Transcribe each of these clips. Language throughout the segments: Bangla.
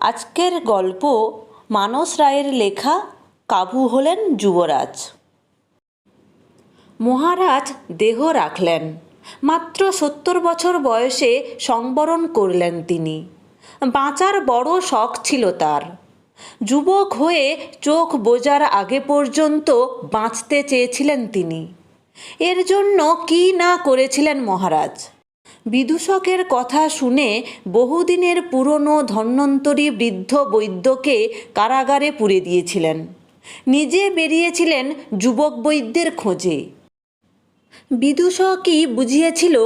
আজকের গল্প মানস রায়ের লেখা কাবু হলেন যুবরাজ। মহারাজ দেহ রাখলেন, মাত্র 70 বছর বয়সে সংবরণ করলেন তিনি। বাঁচার বড় শখ ছিল তার। যুবক হয়ে চোখ বোজার আগে পর্যন্ত বাঁচতে চেয়েছিলেন তিনি। এর জন্য কী না করেছিলেন মহারাজ। বিদূষকের কথা শুনে বহুদিনের পুরনো ধন্বন্তরী বৃদ্ধ বৈদ্যকে কারাগারে পুরে দিয়েছিলেন। নিজে বেরিয়েছিলেন যুবক বৈদ্যের খোঁজে। বিদূষকই বুঝিয়েছিল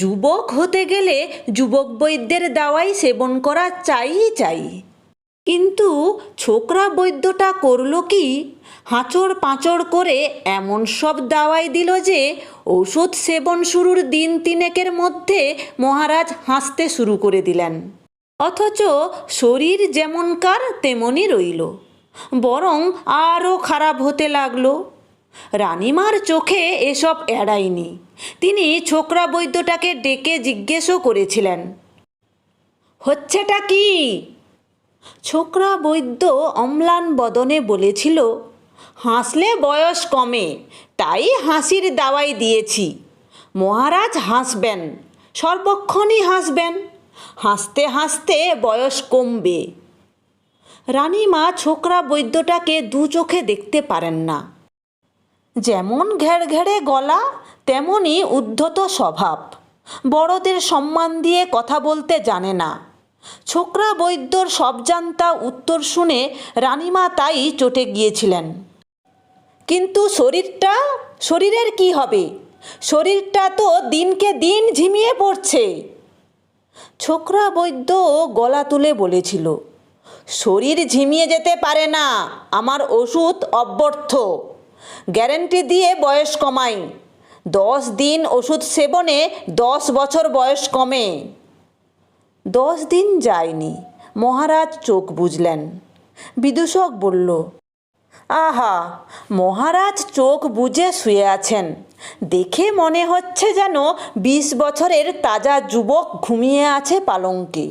যুবক হতে গেলে যুবক বৈদ্যের দাওয়াই সেবন করা চাই। কিন্তু ছোকরা বৈদ্যটা করল কি, হাঁচড় পাঁচড় করে এমন সব দাওয়াই দিল যে ঔষধ সেবন শুরুর দিন তিনেকের মধ্যে মহারাজ হাসতে শুরু করে দিলেন। অথচ শরীর যেমনকার তেমনই রইল, বরং আরও খারাপ হতে লাগলো। রানীমার চোখে এসব এড়ায়নি। তিনি ছোকরা বৈদ্যটাকে ডেকে জিজ্ঞেসও করেছিলেন, হচ্ছেটা কি? ছোকরা বৈদ্য অম্লান বদনে বলেছিল, হাসলে বয়স কমে, তাই হাসির দাওয়াই দিয়েছি। মহারাজ হাসবেন, সর্বক্ষণই হাসবেন, হাসতে হাসতে বয়স কমবে। রানীমা ছোকরা বৈদ্যটাকে দু চোখে দেখতে পারেন না। যেমন ঘেড়ঘেড়ে গলা, তেমনই উদ্ধত স্বভাব। বড়দের সম্মান দিয়ে কথা বলতে জানে না। ছোকরা বৈদ্যর সবজান্তা উত্তর শুনে রানীমা তাই চটে গিয়েছিলেন। কিন্তু শরীরের কি হবে? শরীরটা তো দিনকে দিন ঝিমিয়ে পড়ছে। ছোকরা বৈদ্য গলা তুলে বলেছিল, শরীর ঝিমিয়ে যেতে পারে না, আমার ওষুধ অব্যর্থ। গ্যারেন্টি দিয়ে বয়স কমাই। 10 দিন ওষুধ সেবনে 10 বছর বয়স কমে। 10 দিন যায়নি, মহারাজ চোখ বুজলেন। বিদূষক বলল, আহা, মহারাজ চোখ বুজে শুয়ে আছেন, দেখে মনে হচ্ছে যেন 20 বছরের তাজা যুবক ঘুমিয়ে আছে পালঙ্কে।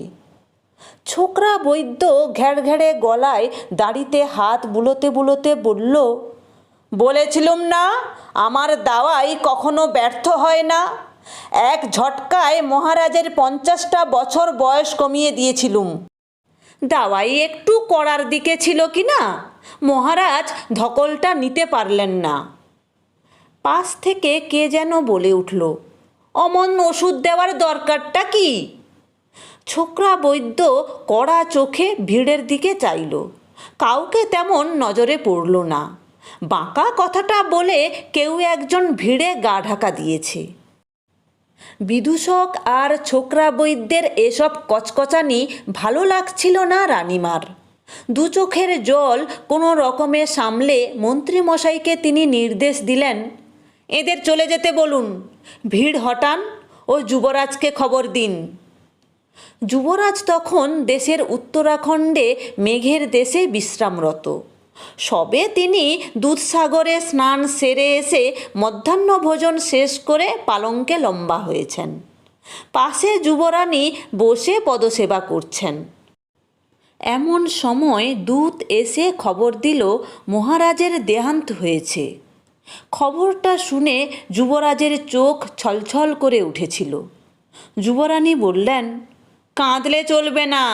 ছোকরা বৈদ্য ঘেড়ঘেড়ে গলায় দাড়িতে হাত বুলোতে বুলোতে বলল, বলেছিলুম না, আমার দাওয়াই কখনো ব্যর্থ হয় না। এক ঝটকায় মহারাজের 50টা বছর বয়স কমিয়ে দিয়েছিলুম। দাওয়াই একটু কড়ার দিকে ছিল কি না, মহারাজ ধকলটা নিতে পারলেন না। পাশ থেকে কে যেন বলে উঠল, অমন ওষুধ দেওয়ার দরকারটা কি? ছোকরা বৈদ্য কড়া চোখে ভিড়ের দিকে চাইল। কাউকে তেমন নজরে পড়ল না। বাঁকা কথাটা বলে কেউ একজন ভিড়ে গা ঢাকা দিয়েছে। বিদূষক আর ছোকরা বৈদ্যের এসব কচকচানি ভালো লাগছিল না রানীমার। দু চোখের জল কোনো রকমে সামলে মন্ত্রীমশাইকে তিনি নির্দেশ দিলেন, এদের চলে যেতে বলুন, ভিড় হটান ও যুবরাজকে খবর দিন। যুবরাজ তখন দেশের উত্তরাখণ্ডে মেঘের দেশে বিশ্রামরত। সবে তিনি দুধসাগরে স্নান সেরে এসে মধ্যাহ্ন ভোজন শেষ করে পালঙ্কে লম্বা হয়েছেন। পাশে যুবরানী বসে পদসেবা করছেন। এমন সময় দূত এসে খবর দিল মহারাজের দেহান্ত হয়েছে। খবরটা শুনে যুবরাজের চোখ ছলছল করে উঠেছিল। যুবরানী বললেন, কাঁদলে চলবে না,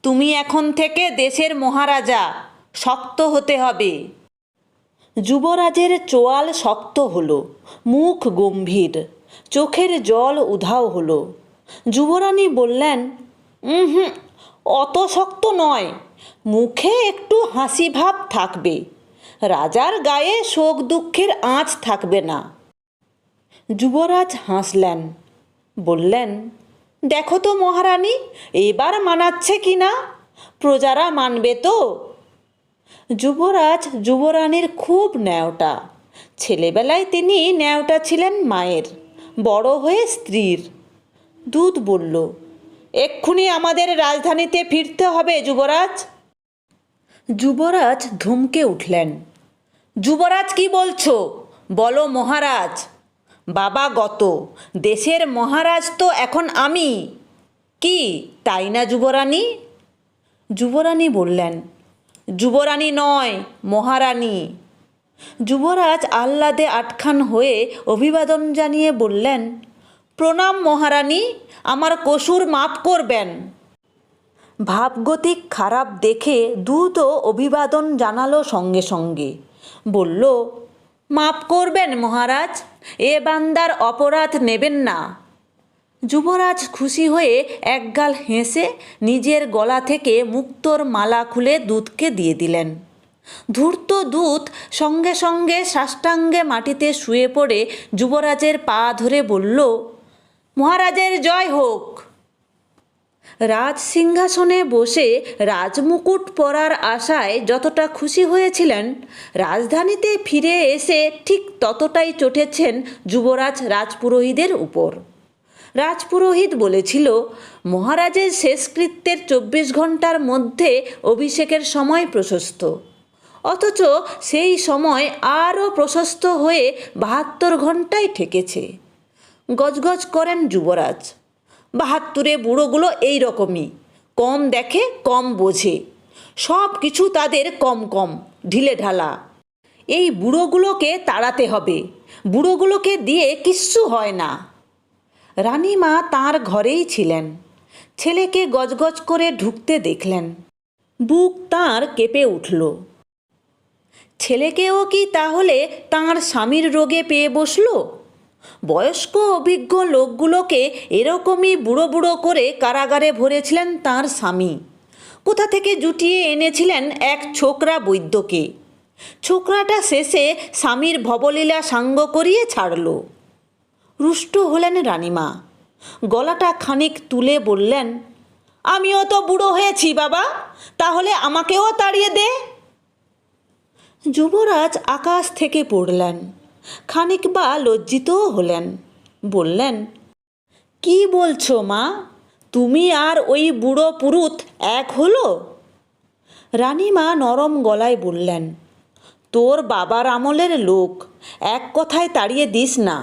তুমি এখন থেকে দেশের মহারাজা, শক্ত হতে হবে। যুবরাজের চোয়াল শক্ত হলো, মুখ গম্ভীর, চোখের জল উধাও হলো। যুবরানী বললেন, অত শক্ত নয়, মুখে একটু হাসি ভাব থাকবে, রাজার গায়ে শোক দুঃখের আঁচ থাকবে না। যুবরাজ হাসলেন, বললেন, দেখো তো মহারানী, এবার মানাচ্ছে কি না, প্রজারা মানবে তো? যুবরাজ যুবরানীর খুব ন্যাওটা। ছেলেবেলায় তিনি ন্যাওটা ছিলেন মায়ের, বড় হয়ে স্ত্রীর। দূত বলল, এক্ষুনি আমাদের রাজধানীতে ফিরতে হবে যুবরাজ। যুবরাজ ধমকে উঠলেন, যুবরাজ কি বলছো? বলো মহারাজ। বাবা গত, দেশের মহারাজ তো এখন আমি। কি তাই না যুবরানী? যুবরানী বললেন, যুবরানী নয়, মহারানী। যুবরাজ আহ্লাদে আটখান হয়ে অভিবাদন জানিয়ে বললেন, প্রণাম মহারানী, আমার কসুর মাপ করবেন। ভাবগতিক খারাপ দেখে দ্রুত অভিবাদন জানালো সঙ্গে সঙ্গে। বলল, মাপ করবেন মহারাজ, এ বান্দার অপরাধ নেবেন না। যুবরাজ খুশি হয়ে একগাল হেসে নিজের গলা থেকে মুক্তোর মালা খুলে দূতকে দিয়ে দিলেন। ধূর্ত দূত সঙ্গে সঙ্গে সাষ্টাঙ্গে মাটিতে শুয়ে পড়ে যুবরাজের পা ধরে বলল, মহারাজের জয় হোক। রাজ সিংহাসনে বসে রাজমুকুট পরার আশায় যতটা খুশি হয়েছিলেন, রাজধানীতে ফিরে এসে ঠিক ততটাই চটেছেন যুবরাজ রাজপুরোহিতদের উপর। রাজপুরোহিত বলেছিল, মহারাজের শেষকৃত্যের 24 ঘন্টার মধ্যে অভিষেকের সময় প্রশস্ত, অথচ সেই সময় আরও প্রশস্ত হয়ে 72 ঘন্টায় ঠেকেছে। গজগজ করেন যুবরাজ, 72-এ বুড়োগুলো এই রকমই, কম দেখে কম বোঝে, সব কিছু তাদের কম কম ঢিলে ঢালা। এই বুড়োগুলোকে তাড়াতে হবে, বুড়োগুলোকে দিয়ে কিচ্ছু হয় না। রানীমা তাঁর ঘরেই ছিলেন, ছেলেকে গজগজ করে ঢুকতে দেখলেন। বুক তাঁর কেঁপে উঠল। ছেলেকেও কি তাহলে তাঁর স্বামীর রোগে পেয়ে বসল? বয়স্ক অভিজ্ঞ লোকগুলোকে এরকমই বুড়ো বুড়ো করে কারাগারে ভরেছিলেন তাঁর স্বামী। কোথা থেকে জুটিয়ে এনেছিলেন এক ছোকরা বৈদ্যকে। ছোকরাটা শেষে স্বামীর ভবলীলা সাঙ্গ করিয়ে ছাড়ল। রুষ্ট হলেন রানীমা, গলাটা খানিক তুলে বললেন, আমিও তো বুড়ো হয়েছি বাবা, তাহলে আমাকেও তাড়িয়ে দে। যুবরাজ আকাশ থেকে পড়লেন, খানিক বা লজ্জিতও হলেন। বললেন, কি বলছো মা, তুমি আর ওই বুড়ো পুরুত এক হলো? রানীমা নরম গলায় বললেন, তোর বাবার আমলের লোক, এক কথায় তাড়িয়ে দিস না।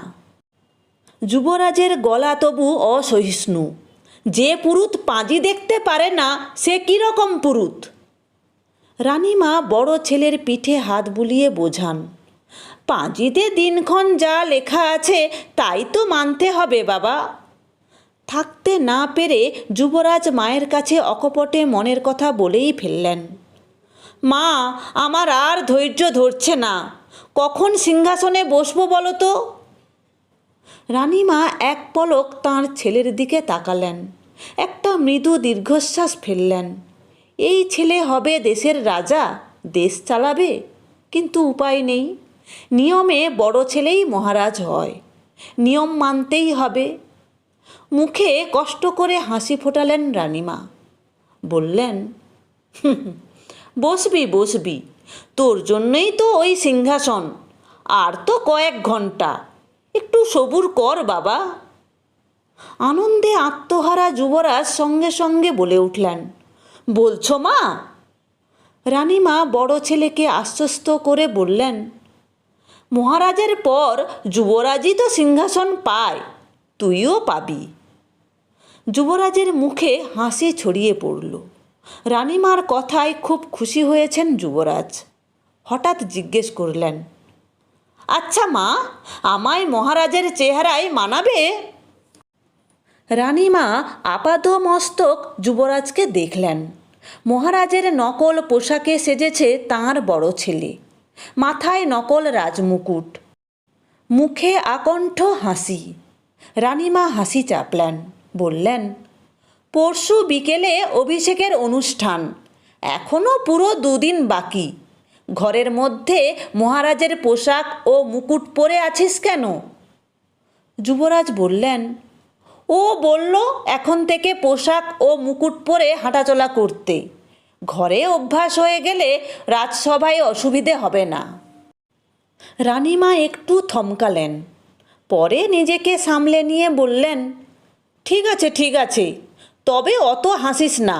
যুবরাজের গলা তবু অসহিষ্ণু। যে পুরুত পাঁজি দেখতে পারে না, সে কীরকম পুরুত? রানীমা বড় ছেলের পিঠে হাত বুলিয়ে বোঝান, পাঁজিতে দিনক্ষণ যা লেখা আছে তাই তো মানতে হবে বাবা। থাকতে না পেরে যুবরাজ মায়ের কাছে অকপটে মনের কথা বলেই ফেললেন, মা, আমার আর ধৈর্য ধরছে না, কখন সিংহাসনে বসবো বলো তো? রানীমা এক পলক তাঁর ছেলের দিকে তাকালেন, একটা মৃদু দীর্ঘশ্বাস ফেললেন। এই ছেলে হবে দেশের রাজা, দেশ চালাবে, কিন্তু উপায় নেই। নিয়মে বড় ছেলেই মহারাজ হয়, নিয়ম মানতেই হবে। মুখে কষ্ট করে হাসি ফোটালেন রানীমা। বললেন, বসবি বসবি, তোর জন্যই তো ওই সিংহাসন, আর তো কয়েক ঘন্টা, একটু সবুর কর বাবা। আনন্দে আত্মহারা যুবরাজ সঙ্গে সঙ্গে বলে উঠলেন, বলছো মা? রানীমা বড় ছেলেকে আশ্বস্ত করে বললেন, মহারাজের পর যুবরাজই তো সিংহাসন পায়, তুইও পাবি। যুবরাজের মুখে হাসি ছড়িয়ে পড়ল। রানীমার কথায় খুব খুশি হয়েছেন যুবরাজ। হঠাৎ জিজ্ঞেস করলেন, আচ্ছা মা, আমায় মহারাজের চেহারায় মানাবে? রানীমা আপাদমস্তক যুবরাজকে দেখলেন। মহারাজের নকল পোশাকে সেজেছে তাঁর বড় ছেলে, মাথায় নকল রাজমুকুট, মুখে আকণ্ঠ হাসি। রানীমা হাসি চাপলেন, বললেন, পরশু বিকেলে অভিষেকের অনুষ্ঠান, এখনও পুরো 2 দিন বাকি। ঘরের মধ্যে মহারাজের পোশাক ও মুকুট পরে আছিস কেন? যুবরাজ বললেন, ও বলল এখন থেকে পোশাক ও মুকুট পরে হাঁটাচলা করতে, ঘরে অভ্যাস হয়ে গেলে রাজসভায় অসুবিধে হবে না। রানীমা একটু থমকালেন, পরে নিজেকে সামলে নিয়ে বললেন, ঠিক আছে ঠিক আছে, তবে অত হাসিস না।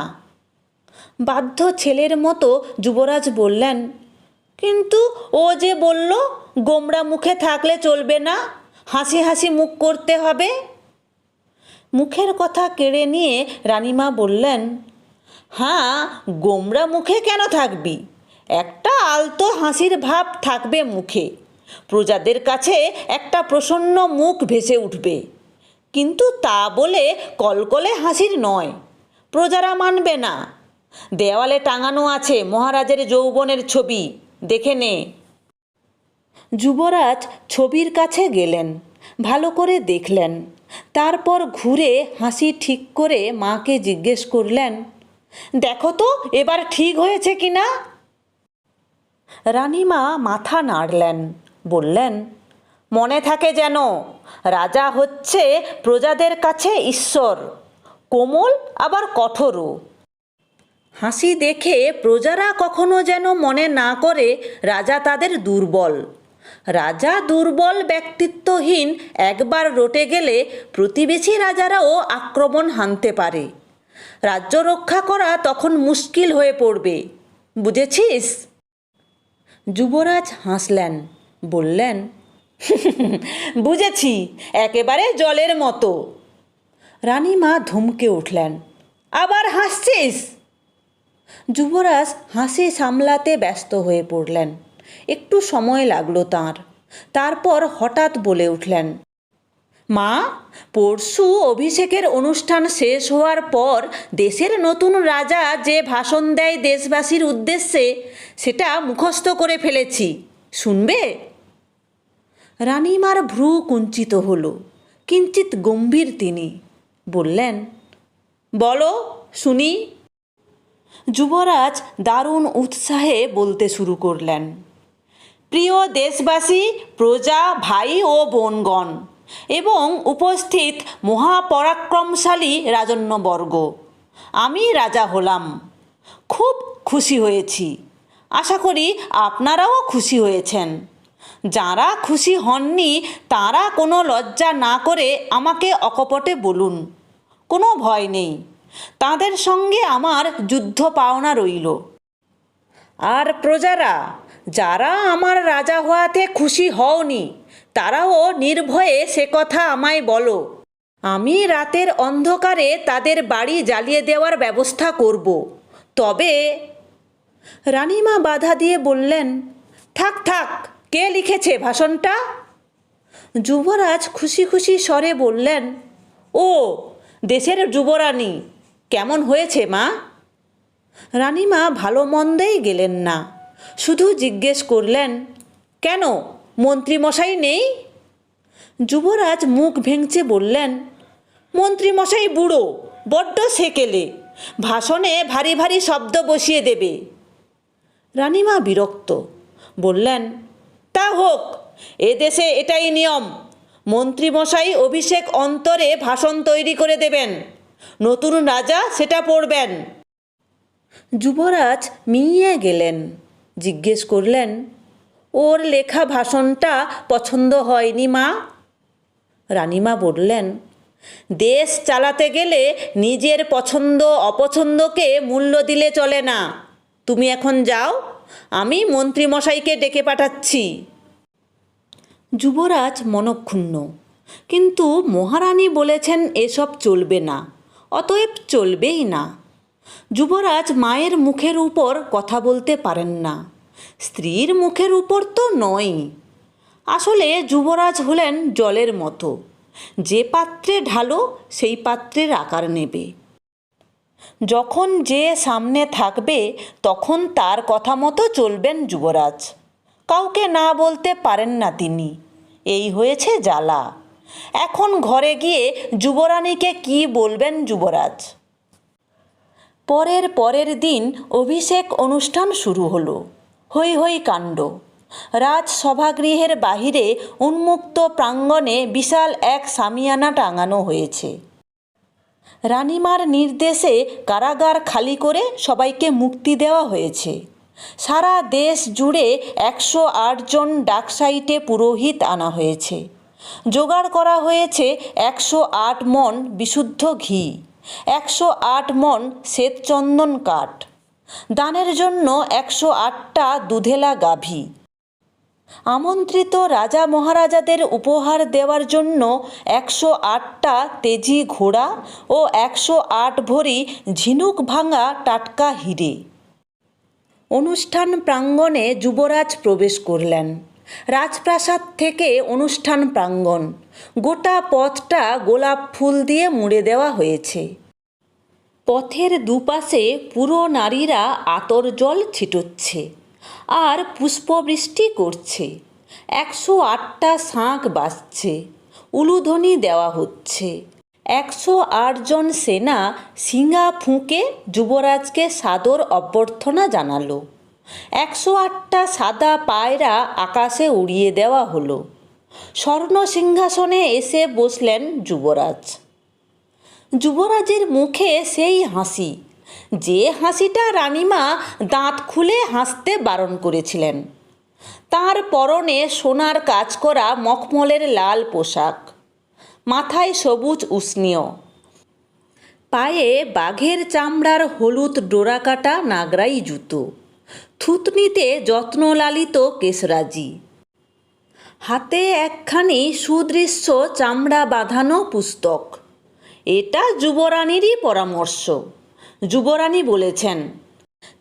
বাধ্য ছেলের মতো যুবরাজ বললেন, কিন্তু ও যে বলল গোমড়া মুখে থাকলে চলবে না, হাসি হাসি মুখ করতে হবে। মুখের কথা কেড়ে নিয়ে রানীমা বললেন, হ্যাঁ, গোমরা মুখে কেন থাকবি? একটা আলতো হাসির ভাব থাকবে মুখে। প্রজাদের কাছে একটা প্রসন্ন মুখ ভেসে উঠবে। কিন্তু তা বলে কলকলে হাসির নয়, প্রজারা মানবে না। দেওয়ালে টাঙানো আছে মহারাজের যৌবনের ছবি, দেখে নে। যুবরাজ ছবির কাছে গেলেন, ভালো করে দেখলেন। তারপর ঘুরে হাসি ঠিক করে মাকে জিজ্ঞেস করলেন, দেখো তো এবার ঠিক হয়েছে কি না? রানীমা মাথা নাড়লেন, বললেন, মনে থাকে যেন, রাজা হচ্ছে প্রজাদের কাছে ঈশ্বর, কোমল আবার কঠোরও। হাসি দেখে প্রজারা কখনো যেন মনে না করে রাজা তাদের দুর্বল। রাজা দুর্বল ব্যক্তিত্বহীন একবার রটে গেলে প্রতিবেশী রাজারাও আক্রমণ হানতে পারে। রাজ্য রক্ষা করা তখন মুশকিল হয়ে পড়বে, বুঝেছিস? যুবরাজ হাসলেন, বললেন, বুঝেছি, একেবারে জলের মতো। রানীমা ধমকে উঠলেন, আবার হাসছিস? যুবরাজ হাসি সামলাতে ব্যস্ত হয়ে পড়লেন। একটু সময় লাগলো তাঁর। তারপর হঠাৎ বলে উঠলেন, মা, পরশু অভিষেকের অনুষ্ঠান শেষ হওয়ার পর দেশের নতুন রাজা যে ভাষণ দেয় দেশবাসীর উদ্দেশ্যে, সেটা মুখস্থ করে ফেলেছি, শুনবে? রানীমার ভ্রু কুঞ্চিত হলো, কিঞ্চিত গম্ভীর তিনি। বললেন, বলো শুনি। যুবরাজ দারুণ উৎসাহে বলতে শুরু করলেন, প্রিয় দেশবাসী, প্রজা, ভাই ও বোনগণ এবং উপস্থিত মহাপরাক্রমশালী রাজন্যবর্গ, আমি রাজা হলাম। খুব খুশি হয়েছি। আশা করি আপনারাও খুশি হয়েছেন। যারা খুশি হননি তারা কোনো লজ্জা না করে আমাকে অকপটে বলুন, কোনো ভয় নেই। তাদের সঙ্গে আমার যুদ্ধ পাওনা রইল। আর প্রজারা, যারা আমার রাজা হওয়াতে খুশি হওনি, তারাও নির্ভয়ে সে কথা আমায় বলো। আমি রাতের অন্ধকারে তাদের বাড়ি জ্বালিয়ে দেওয়ার ব্যবস্থা করব। তবে রানীমা বাধা দিয়ে বললেন, থাক থাক, কে লিখেছে ভাষণটা? যুবরাজ খুশি খুশি স্বরে বললেন, ও, দেশের যুবরানী। কেমন হয়েছে মা? রানীমা ভালো মন্দেই গেলেন না, শুধু জিজ্ঞেস করলেন, কেন, মন্ত্রীমশাই নেই? যুবরাজ মুখ ভেঙচে বললেন, মন্ত্রীমশাই বুড়ো, বড্ড সেকেলে, ভাষণে ভারী ভারী শব্দ বসিয়ে দেবে। রানীমা বিরক্ত, বললেন, তা হোক, এদেশে এটাই নিয়ম। মন্ত্রীমশাই অভিষেক অন্তরে ভাষণ তৈরি করে দেবেন, নতুন রাজা সেটা পড়বেন। যুবরাজ মিইয়ে গেলেন, জিজ্ঞেস করলেন, ওর লেখা ভাষণটা পছন্দ হয়নি মা? রানীমা বললেন, দেশ চালাতে গেলে নিজের পছন্দ অপছন্দকে মূল্য দিলে চলে না। তুমি এখন যাও, আমি মন্ত্রীমশাইকে ডেকে পাঠাচ্ছি। যুবরাজ মনক্ষুণ্ণ, কিন্তু মহারানী বলেছেন এসব চলবে না, অতএব চলবেই না। যুবরাজ মায়ের মুখের উপর কথা বলতে পারেন না, স্ত্রীর মুখের উপর তো নয়ই। আসলে যুবরাজ হলেন জলের মতো, যে পাত্রে ঢালো সেই পাত্রের আকার নেবে। যখন যে সামনে থাকবে তখন তার কথা মতো চলবেন যুবরাজ। কাউকে না বলতে পারেন না তিনি, এই হয়েছে জ্বালা। এখন ঘরে গিয়ে যুবরানীকে কি বলবেন যুবরাজ? পরের দিন অভিষেক অনুষ্ঠান শুরু হলো। হৈ হৈ কাণ্ড। রাজসভাগৃহের বাহিরে উন্মুক্ত প্রাঙ্গণে বিশাল এক সামিয়ানা টাঙানো হয়েছে। রানীমার নির্দেশে কারাগার খালি করে সবাইকে মুক্তি দেওয়া হয়েছে। সারা দেশ জুড়ে 108 জন ডাকসাইটে পুরোহিত আনা হয়েছে। জোগাড় করা হয়েছে 108 মণ বিশুদ্ধ ঘি, 108 মণ শ্বেতচন্দন কাঠ, দানের জন্য 108টা দুধেলা গাভী। আমন্ত্রিত রাজা মহারাজাদের উপহার দেওয়ার জন্য 108টা তেজি ঘোড়া ও 108 ভরি ঝিনুক ভাঙা টাটকা হিরে। অনুষ্ঠান প্রাঙ্গণে যুবরাজ প্রবেশ করলেন। রাজপ্রাসাদ থেকে অনুষ্ঠান প্রাঙ্গণ, গোটা পথটা গোলাপ ফুল দিয়ে মুড়ে দেওয়া হয়েছে। পথের দুপাশে পুরো নারীরা আতর জল ছিটোচ্ছে আর পুষ্পবৃষ্টি করছে। 108টা শাঁখ বাজছে, উলুধ্বনি দেওয়া হচ্ছে। 108 জন সেনা শিঙা ফুঁকে যুবরাজকে সাদর অভ্যর্থনা জানালো। 108টা সাদা পায়রা আকাশে উড়িয়ে দেওয়া হলো। স্বর্ণ সিংহাসনে এসে বসলেন যুবরাজ। যুবরাজের মুখে সেই হাসি, যে হাসিটা রানীমা দাঁত খুলে হাসতে বারণ করেছিলেন। তার পরনে সোনার কাজ করা মখমলের লাল পোশাক, মাথায় সবুজ উষ্ণীয়, পায়ে বাঘের চামড়ার হলুদ ডোরাকাটা নাগরাই জুতো, থুতনিতে যত্নলালিত কেশরাজি, হাতে একখানি সুদৃশ্য চামড়া বাঁধানো পুস্তক। এটা যুবরানীরই পরামর্শ। যুবরানী বলেছেন,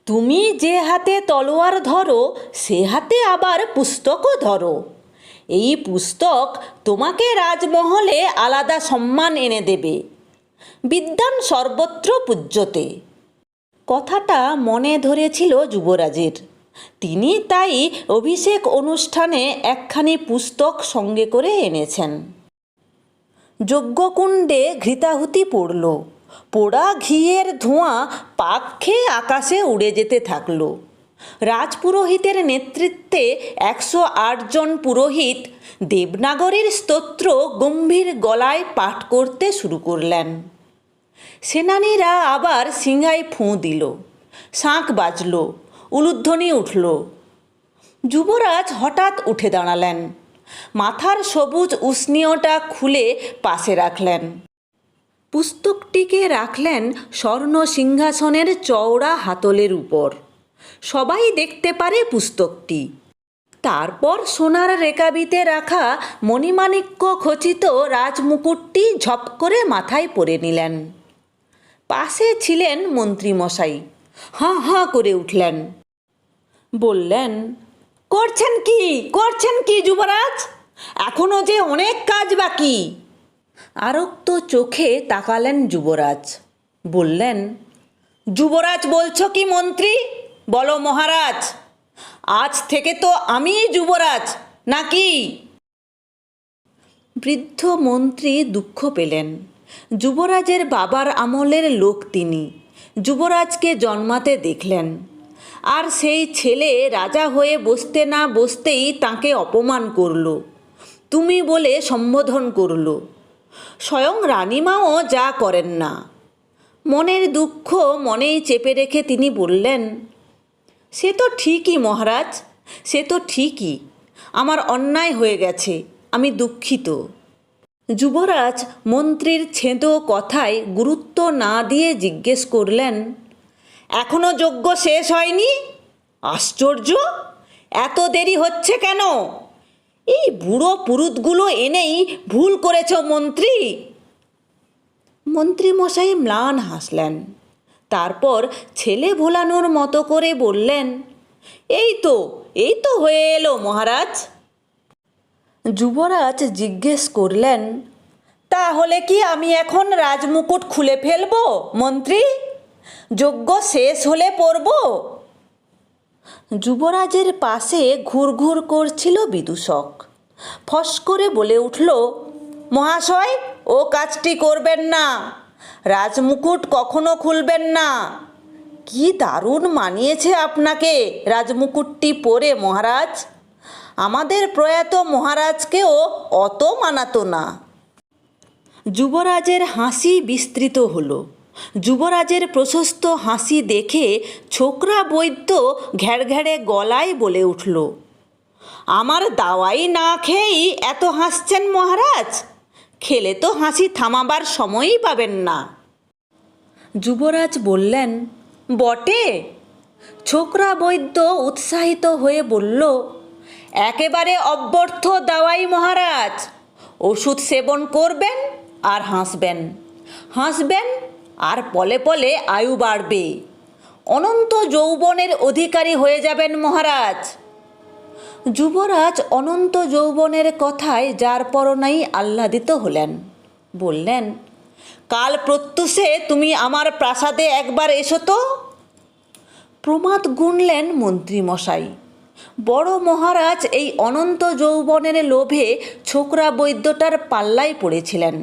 তুমি যে হাতে তলোয়ার ধরো সে হাতে আবার পুস্তকও ধরো। এই পুস্তক তোমাকে রাজমহলে আলাদা সম্মান এনে দেবে। বিদ্বান সর্বত্র পূজ্যতে। কথাটা মনে ধরেছিল যুবরাজের। তিনি তাই অভিষেক অনুষ্ঠানে একখানি পুস্তক সঙ্গে করে এনেছেন। যজ্ঞকুণ্ডে ঘৃতাহুতি পড়ল। পোড়া ঘিয়ের ধোঁয়া পাক খেয়ে আকাশে উড়ে যেতে থাকল। রাজপুরোহিতের নেতৃত্বে 108 জন পুরোহিত দেবনাগরীর স্তোত্র গম্ভীর গলায় পাঠ করতে শুরু করলেন। সেনানীরা আবার সিংহায় ফুঁ দিল, শাঁখ বাজল, উলুধ্বনি উঠল। যুবরাজ হঠাৎ উঠে দাঁড়ালেন। মাথার সবুজ উষ্ণীয়টা খুলে পাশে রাখলেন। পুস্তকটিকে রাখলেন স্বর্ণ সিংহাসনের চওড়া হাতলের উপর। সবাই দেখতে পারে পুস্তকটি। তারপর সোনার রেকাবিতে রাখা মণিমাণিক্য খচিত রাজমুকুটটি ঝপ করে মাথায় পরে নিলেন। পাশে ছিলেন মন্ত্রীমশাই। হাঁ হাঁ করে উঠলেন। বললেন, করছেন কি যুবরাজ? এখনো যে অনেক কাজ বাকি। আরক্ত চোখে তাকালেন যুবরাজ। বললেন, যুবরাজ বলছো কি মন্ত্রী? বলো মহারাজ, আজ থেকে তো আমিই যুবরাজ নাকি? বৃদ্ধ মন্ত্রী দুঃখ পেলেন। যুবরাজের বাবার আমলের লোক তিনি। যুবরাজকে জন্মাতে দেখলেন, আর সেই ছেলে রাজা হয়ে বসতে না বসতেই তাঁকে অপমান করল, তুমি বলে সম্বোধন করল। স্বয়ং রানীমাও যা করেন না। মনের দুঃখ মনেই চেপে রেখে তিনি বললেন, সে তো ঠিকই মহারাজ, সে তো ঠিকই। আমার অন্যায় হয়ে গেছে, আমি দুঃখিত। যুবরাজ মন্ত্রীর ছেঁদো কথায় গুরুত্ব না দিয়ে জিজ্ঞেস করলেন, এখনো যজ্ঞ শেষ হয়নি? আশ্চর্য, এত দেরি হচ্ছে কেন? এই বুড়ো পুরুতগুলো এনেই ভুল করেছ মন্ত্রী। মন্ত্রীমশাই ম্লান হাসলেন। তারপর ছেলে ভোলানোর মতো করে বললেন, এই তো হয়ে এলো মহারাজ। যুবরাজ জিজ্ঞেস করলেন, তাহলে কি আমি এখন রাজমুকুট খুলে ফেলবো মন্ত্রী? যজ্ঞ শেষ হলে পরব? যুবরাজের পাশে ঘুরঘুর করছিল বিদূষক। ফস করে বলে উঠল, মহাশয়, ও কাজটি করবেন না। রাজমুকুট কখনো খুলবেন না। কি দারুণ মানিয়েছে আপনাকে রাজমুকুটটি পরে মহারাজ। আমাদের প্রয়াত মহারাজকেও অত মানাতো না। যুবরাজের হাসি বিস্তৃত হলো। যুবরাজের প্রশস্ত হাসি দেখে ছোকরা বৈদ্য ঘ্যাড়ঘ্যাড়ে গলায় বলে উঠল, আমার দাওয়াই না খেয়েই এত হাসছেন মহারাজ? খেলে তো হাসি থামাবার সময়ই পাবেন না। যুবরাজ বললেন, বটে? ছোকরা বৈদ্য উৎসাহিত হয়ে বলল, একেবারে অব্যর্থ দাওয়াই মহারাজ। ওষুধ সেবন করবেন আর হাসবেন, হাসবেন আর পলে পলে আয়ু বাড়বে, অনন্ত যৌবনের অধিকারী হয়ে যাবেন মহারাজ। যুবরাজ অনন্ত যৌবনের কথায় যার পরনাই আহ্লাদিত হলেন। বললেন, কাল প্রত্যুষে তুমি আমার প্রাসাদে একবার এসো তো। প্রমাদ গুনলেন মন্ত্রীমশাই। বড় মহারাজ এই অনন্ত যৌবনের লোভে ছোকরা বৈদ্যটার পাল্লায় পড়েছিলেন।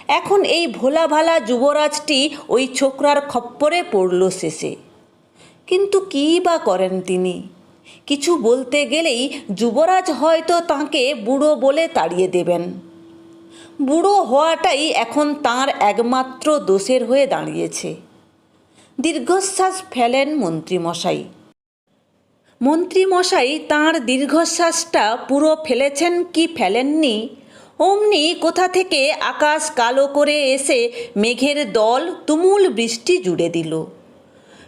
এখন এই ভোলা ভালা যুবরাজটি ওই ছোকরার খপ্পরে পড়ল শেষে। কিন্তু কী বা করেন তিনি? কিছু বলতে গেলেই যুবরাজ হয়তো তাঁকে বুড়ো বলে তাড়িয়ে দেবেন। বুড়ো হওয়াটাই এখন তাঁর একমাত্র দোষের হয়ে দাঁড়িয়েছে। দীর্ঘশ্বাস ফেলেন মন্ত্রীমশাই। মন্ত্রীমশাই তাঁর দীর্ঘশ্বাসটা পুরো ফেলেছেন কি ফেলেননি, অমনি কোথা থেকে আকাশ কালো করে এসে মেঘের দল তুমুল বৃষ্টি জুড়ে দিল।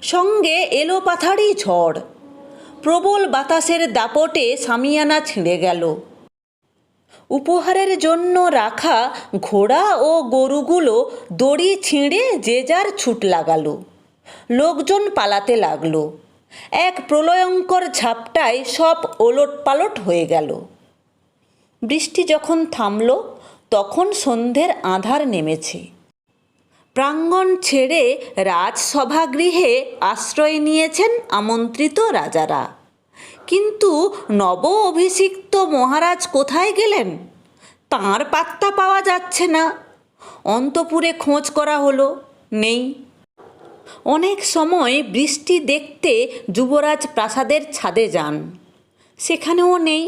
সঙ্গে এলো পাথাড়ি ঝড়। প্রবল বাতাসের দাপটে সামিয়ানা ছিঁড়ে গেল। উপহারের জন্য রাখা ঘোড়া ও গরুগুলো দড়ি ছিঁড়ে যে যার ছুট লাগালো। লোকজন পালাতে লাগলো। এক প্রলয়ঙ্কর ঝাপটায় সব ওলটপালট হয়ে গেল। বৃষ্টি যখন থামল তখন সন্ধ্যের আঁধার নেমেছে। প্রাঙ্গণ ছেড়ে রাজসভাগৃহে আশ্রয় নিয়েছেন আমন্ত্রিত রাজারা। কিন্তু নব অভিষিক্ত মহারাজ কোথায় গেলেন? তাঁর পাত্তা পাওয়া যাচ্ছে না। অন্তপুরে খোঁজ করা হলো, নেই। অনেক সময় বৃষ্টি দেখতে যুবরাজ প্রাসাদের ছাদে যান, সেখানেও নেই।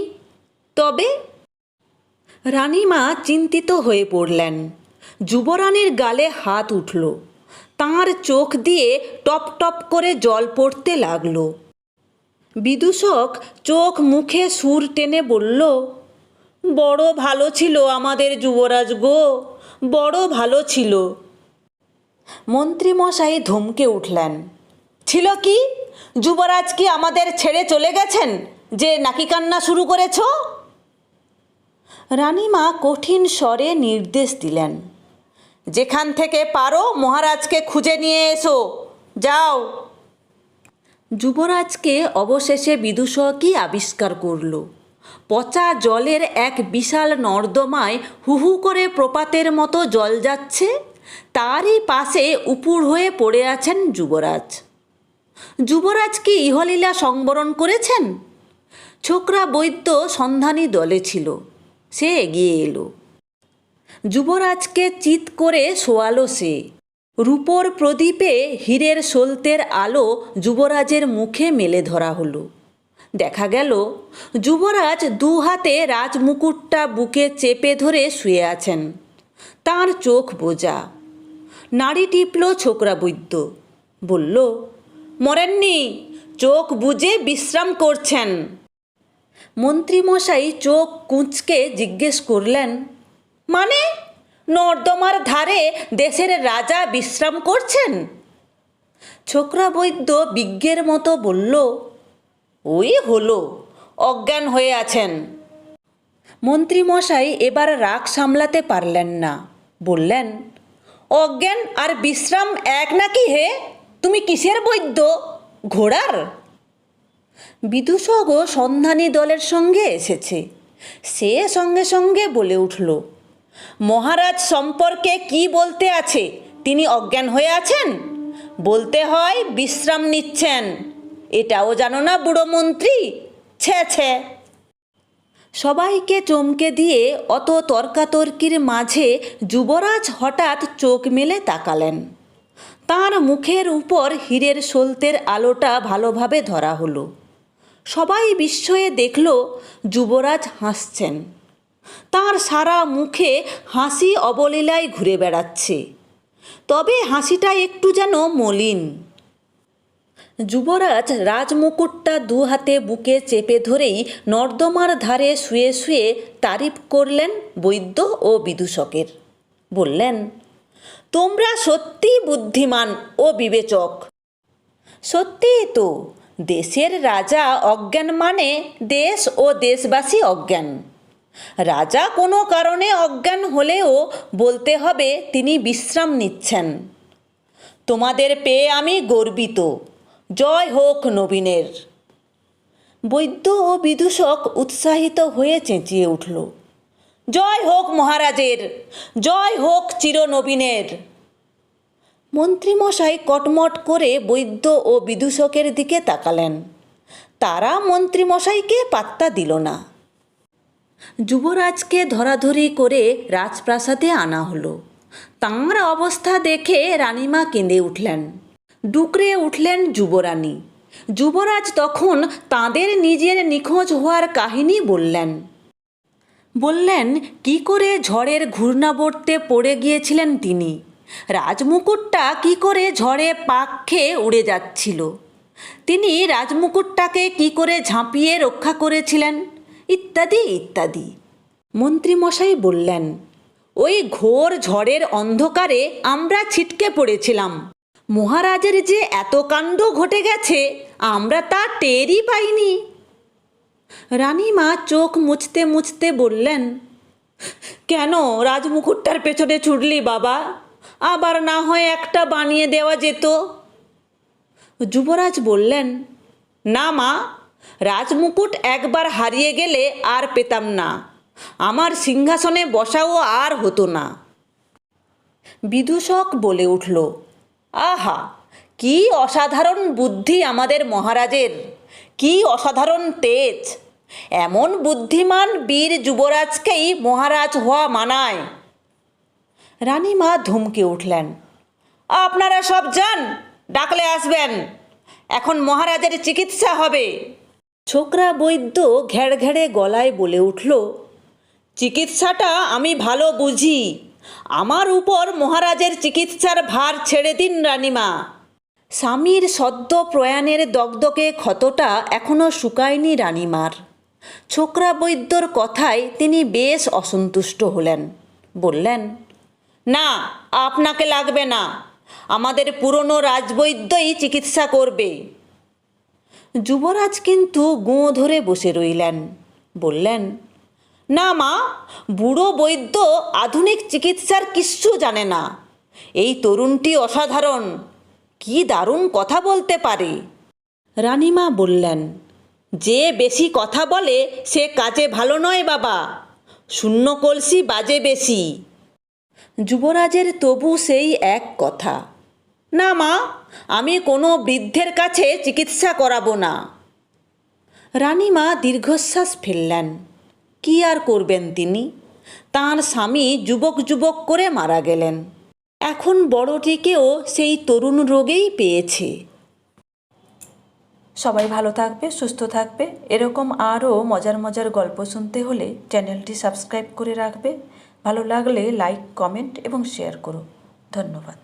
তবে রানীমা চিন্তিত হয়ে পড়লেন। যুবরানীর গালে হাত উঠল। তাঁর চোখ দিয়ে টপ টপ করে জল পড়তে লাগল। বিদূষক চোখ মুখে সুর টেনে বলল, বড় ভালো ছিল আমাদের যুবরাজ গো, বড় ভালো ছিল। মন্ত্রীমশাই ধমকে উঠলেন, ছিল কি? যুবরাজ কি আমাদের ছেড়ে চলে গেছেন যে নাকি কান্না শুরু করেছ? রানীমা কঠিন স্বরে নির্দেশ দিলেন, যেখান থেকে পারো মহারাজকে খুঁজে নিয়ে এসো, যাও। যুবরাজকে অবশেষে বিদূষকই আবিষ্কার করল। পচা জলের এক বিশাল নর্দমায় হুহু করে প্রপাতের মতো জল যাচ্ছে। তারই পাশে উপুড় হয়ে পড়ে আছেন যুবরাজ। যুবরাজ কি ইহলীলা সংবরণ করেছেন? ছোকরা বৈদ্য সন্ধানী দলে ছিল। সে এগিয়ে এলো। যুবরাজকে চিৎ করে শোয়ালো সে। রূপোর প্রদীপে হীরের সলতের আলো যুবরাজের মুখে মেলে ধরা হলো। দেখা গেল যুবরাজ দু হাতে রাজমুকুটটা বুকে চেপে ধরে শুয়ে আছেন। তাঁর চোখ বোজা। নাড়ি টিপল ছোকরা বৈদ্য। বলল, মরেননি, চোখ বুজে বিশ্রাম করছেন। মন্ত্রীমশাই চোখ কুঁচকে জিজ্ঞেস করলেন, মানে? নর্দমার ধারে দেশের রাজা বিশ্রাম করছেন? ছোকরা বৈদ্য বিজ্ঞের মতো বলল, ওই হলো, অজ্ঞান হয়ে আছেন। মন্ত্রীমশাই এবার রাগ সামলাতে পারলেন না। বললেন, অজ্ঞান আর বিশ্রাম এক নাকি হে? তুমি কিসের বৈদ্য? ঘোড়ার? বিদূষকও সন্ধানী দলের সঙ্গে এসেছে। সে সঙ্গে সঙ্গে বলে উঠল, মহারাজ সম্পর্কে কি বলতে আছে? তিনি অজ্ঞান হয়ে আছেন? বলতে হয় বিশ্রাম নিচ্ছেন। এটাও জানো না বুড়ো মন্ত্রী? ছে ছে। সবাইকে চমকে দিয়ে অত তর্কাতর্কির মাঝে যুবরাজ হঠাৎ চোখ মেলে তাকালেন। তাঁর মুখের উপর হীরের সলতের আলোটা ভালোভাবে ধরা হলো। সবাই বিস্ময়ে দেখল যুবরাজ হাসছেন। তাঁর সারা মুখে হাসি অবলীলায় ঘুরে বেড়াচ্ছে। তবে হাসিটা একটু যেন মলিন। যুবরাজ রাজমুকুটটা দু হাতে বুকে চেপে ধরেই নর্দমার ধারে শুয়ে শুয়ে তারিফ করলেন বৈদ্য ও বিদূষকের। বললেন, তোমরা সত্যিই বুদ্ধিমান ও বিবেচক। সত্যিই তো, দেশের রাজা অজ্ঞান মানে দেশ ও দেশবাসী অজ্ঞান। রাজা কোনো কারণে অজ্ঞান হলেও বলতে হবে তিনি বিশ্রাম নিচ্ছেন। তোমাদের পেয়ে আমি গর্বিত। জয় হোক নবীনের। বৈদ্য ও বিদূষক উৎসাহিত হয়ে চেঁচিয়ে উঠল, জয় হোক মহারাজের, জয় হোক চিরনবীনের। মন্ত্রীমশাই কটমট করে বৈদ্য ও বিদূষকের দিকে তাকালেন। তারা মন্ত্রীমশাইকে পাত্তা দিল না। যুবরাজকে ধরাধরি করে রাজপ্রাসাদে আনা হলো। তাঁর অবস্থা দেখে রানীমা কেঁদে উঠলেন। ডুকরে উঠলেন যুবরানী। যুবরাজ তখন তাঁদের নিজের নিখোঁজ হওয়ার কাহিনী বললেন কি করে ঝড়ের ঘূর্ণাবর্তে পড়ে গিয়েছিলেন তিনি, রাজমুকুটটা কি করে ঝড়ে পাক খেয়ে উড়ে যাচ্ছিল, তিনি রাজমুকুটটাকে কি করে ঝাঁপিয়ে রক্ষা করেছিলেন, ইত্যাদি ইত্যাদি। মন্ত্রীমশাই বললেন, ওই ঘোর ঝড়ের অন্ধকারে আমরা ছিটকে পড়েছিলাম। মহারাজের যে এত কাণ্ড ঘটে গেছে আমরা তা টেরই পাইনি। রানীমা চোখ মুছতে মুছতে বললেন, কেন রাজমুকুটটার পেছনে ছুটলি বাবা? আবার না হয় একটা বানিয়ে দেওয়া যেত। যুবরাজ বললেন, না মা, রাজমুকুট একবার হারিয়ে গেলে আর পেতাম না, আমার সিংহাসনে বসাও আর হতো না। বিদূষক বলে উঠল, আহা, কি অসাধারণ বুদ্ধি আমাদের মহারাজের, কি অসাধারণ তেজ! এমন বুদ্ধিমান বীর যুবরাজকেই মহারাজ হওয়া মানায়। রানীমা ধমকে উঠলেন, আপনারা সব যান, ডাকলে আসবেন, এখন মহারাজের চিকিৎসা হবে। ছোকরা বৈদ্য ঘেড় ঘেড়ে গলায় বলে উঠল, চিকিৎসাটা আমি ভালো বুঝি, আমার উপর মহারাজের চিকিৎসার ভার ছেড়ে দিন রানীমা। স্বামীর সদ্য প্রয়াণের দগদগে ক্ষতটা এখনও শুকায়নি রানীমার। ছোকরা বৈদ্যর কথায় তিনি বেশ অসন্তুষ্ট হলেন। বললেন, না, আপনাকে লাগবে না, আমাদের পুরনো রাজবৈদ্যই চিকিৎসা করবে। যুবরাজ কিন্তু গোঁ ধরে বসে রইলেন। বললেন, না মা, বুড়ো বৈদ্য আধুনিক চিকিৎসার কিচ্ছু জানে না। এই তরুণটি অসাধারণ, কি দারুণ কথা বলতে পারে। রানীমা বললেন, যে বেশি কথা বলে সে কাজে ভালো নয় বাবা, শূন্য কলসি বাজে বেশি। যুবরাজের তবু সেই এক কথা, না মা, আমি কোনো বৃদ্ধের কাছে চিকিৎসা করাবো না। রানীমা দীর্ঘশ্বাস ফেললেন। কি আর করবেন তিনি? তাঁর স্বামী যুবক যুবক করে মারা গেলেন। এখন বড়টিকেও সেই তরুণ রোগেই পেয়েছে। সবাই ভালো থাকবে, সুস্থ থাকবে। এরকম আরও মজার মজার গল্প শুনতে হলে চ্যানেলটি সাবস্ক্রাইব করে রাখবে। ভালো লাগলে লাইক, কমেন্ট এবং শেয়ার করো। ধন্যবাদ।